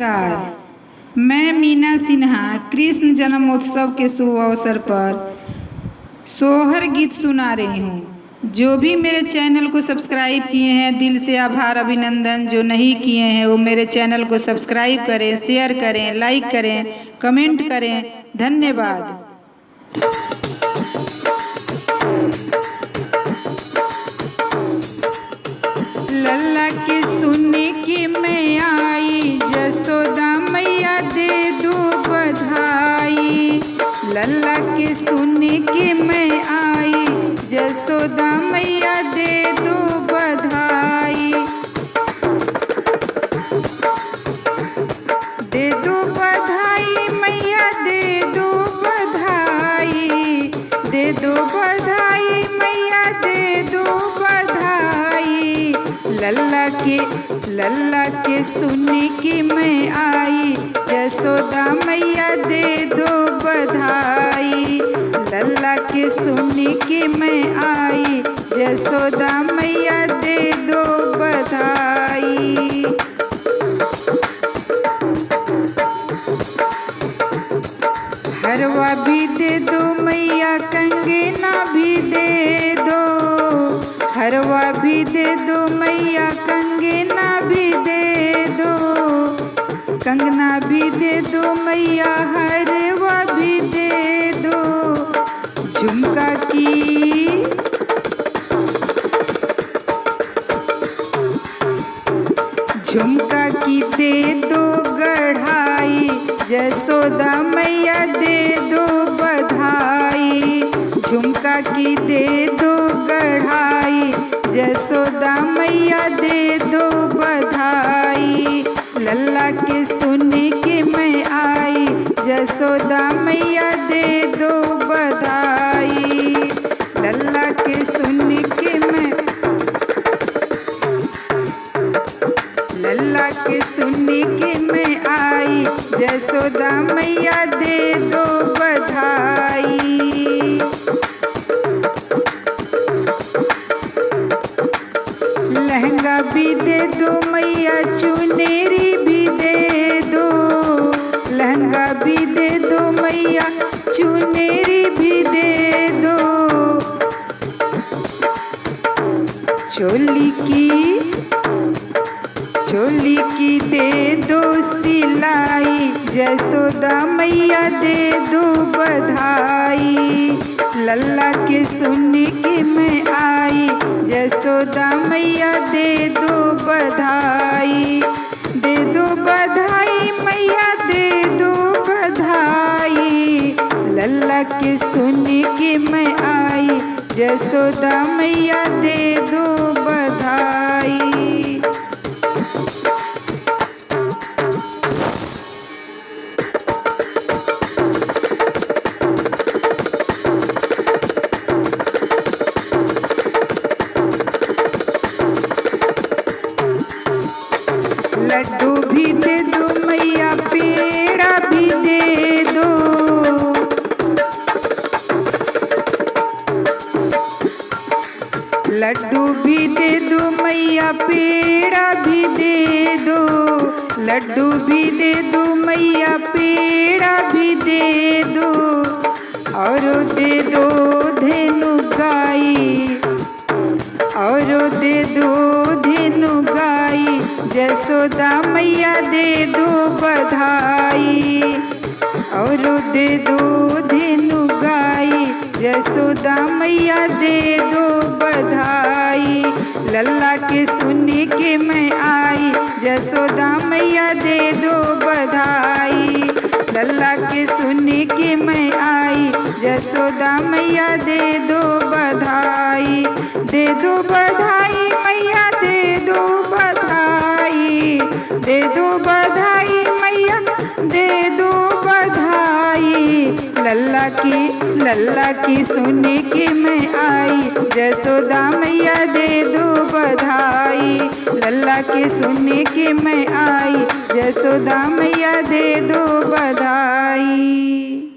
नमस्कार, मैं मीना सिन्हा कृष्ण जन्मोत्सव के शुभ अवसर पर सोहर गीत सुना रही हूँ। जो भी मेरे चैनल को सब्सक्राइब किए हैं दिल से आभार अभिनंदन। जो नहीं किए हैं वो मेरे चैनल को सब्सक्राइब करें, शेयर करें, लाइक करें, कमेंट करें। धन्यवाद। लल्ला के सुनने की मैं आई, जसोदा मैया दे दो बधाई। लल्ला के सुनने की मैं आई, जसोदा मैया दे दो बधाई। दे दो बधाई मैया, दे दो बधाई। दे दो बधाई मैया, दे दो बधाई। लल्ला के सुनने की मैं आई, जसोदा मैया दे दो बधाई। लल्ला के सुनने की मैं आई, जसोदा मैया दे दो बधाई। हरवा भी दे दो मैया, कंगना भी दे दो। हरवा भी दे दो मैया, कंगना भी दे दो। कंगना भी दे दो मैया, हरवा भी दे दो। झुमका की दे दो गढ़ाई, जसोदा मैया दे दो बधाई। झुमका की दे दो गढ़ाई, जसोदा मैया दे दो बधाई। लल्ला के सुनने की मैं आई, जसोदा मैया दे दो बधाई। लल्ला के सुनने की मैं, लल्ला के सुनने की मैं आई, जसोदा मैया दे दो बधाई। लहंगा भी दे दो मैया, चुनेरी भी दे दो। लहंगा भी दे दो मैया, चुनेरी भी दे दो। चोली की दे दो सिलाई, जसोदा मैया दे दो बधाई। लल्ला के सुनने की मैं आई, जसोदा मैया दे दो बधाई। दे दो बधाई मैया, दे दो बधाई। लल्ला के सुनने की मैं आई, जसोदा मैया दे दो बधाई। लड्डू भी दे दो मैया, पेड़ा भी दे दो। लड्डू भी दे दो मैया, पेड़ा भी दे दो। लड्डू भी दे दो मैया, पेड़ा भी दे दो। और दे दो धेनु गाई, और दे दो धेनु गाई, जसोदा मैया दे दो बधाई। और दे दो धेनु गाई, जसोदा मैया दे दो बधाई। लल्ला के सुनने की मैं आई, जसोदा मैया दे दो बधाई। लल्ला के सुनने की मैं आई, जसोदा मैया दे दो बधाई। दे दो बधाई मैया, दे दो बधाई। दे दो बधाई मैया, दे दो बधाई। लल्ला की सुनने की मैं आई, जसोदा मैया दे दो बधाई। लल्ला की सुनने की मैं आई, जसोदा मैया दे दो बधाई।